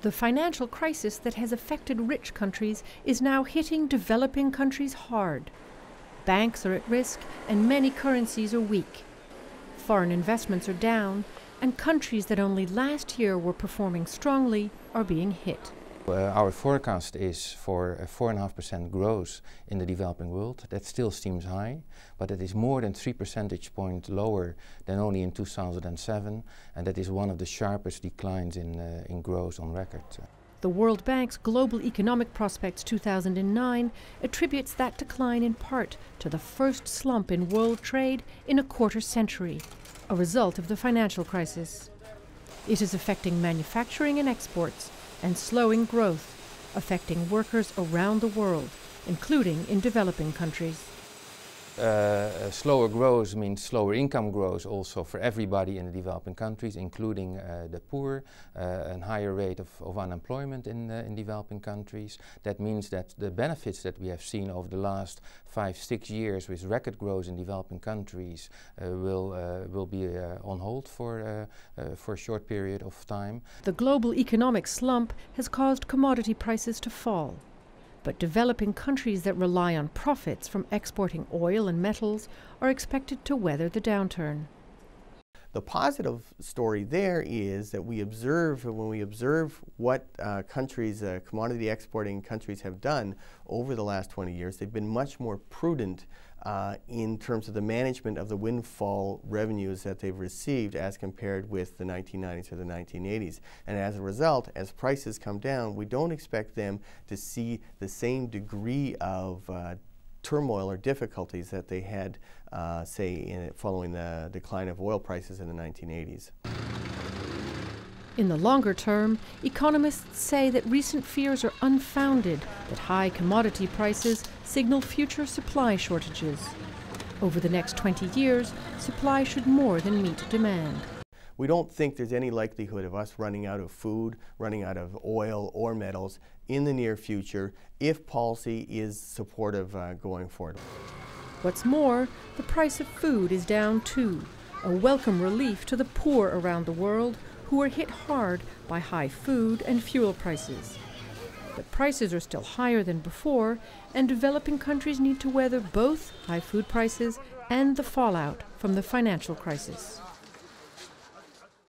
The financial crisis that has affected rich countries is now hitting developing countries hard. Banks are at risk and many currencies are weak. Foreign investments are down, and countries that only last year were performing strongly are being hit. Our forecast is for a 4.5% growth in the developing world. That still seems high, but it is more than 3 percentage points lower than only in 2007, and that is one of the sharpest declines in growth on record. The World Bank's Global Economic Prospects 2009 attributes that decline in part to the first slump in world trade in a quarter century, a result of the financial crisis. It is affecting manufacturing and exports and slowing growth, affecting workers around the world, including in developing countries. Slower growth means slower income growth also for everybody in the developing countries, including the poor, a higher rate of unemployment in developing countries. That means that the benefits that we have seen over the last 5-6 years with record growth in developing countries will be on hold for a short period of time. The global economic slump has caused commodity prices to fall. But developing countries that rely on profits from exporting oil and metals are expected to weather the downturn. The positive story there is that when we observe what commodity exporting countries have done over the last 20 years, they've been much more prudent in terms of the management of the windfall revenues that they've received as compared with the 1990s or the 1980s. And as a result, as prices come down, we don't expect them to see the same degree of turmoil or difficulties that they had, following the decline of oil prices in the 1980s. In the longer term, economists say that recent fears are unfounded that high commodity prices signal future supply shortages. Over the next 20 years, supply should more than meet demand. We don't think there's any likelihood of us running out of food, running out of oil or metals in the near future if policy is supportive going forward. What's more, the price of food is down too, a welcome relief to the poor around the world who are hit hard by high food and fuel prices. But prices are still higher than before, and developing countries need to weather both high food prices and the fallout from the financial crisis.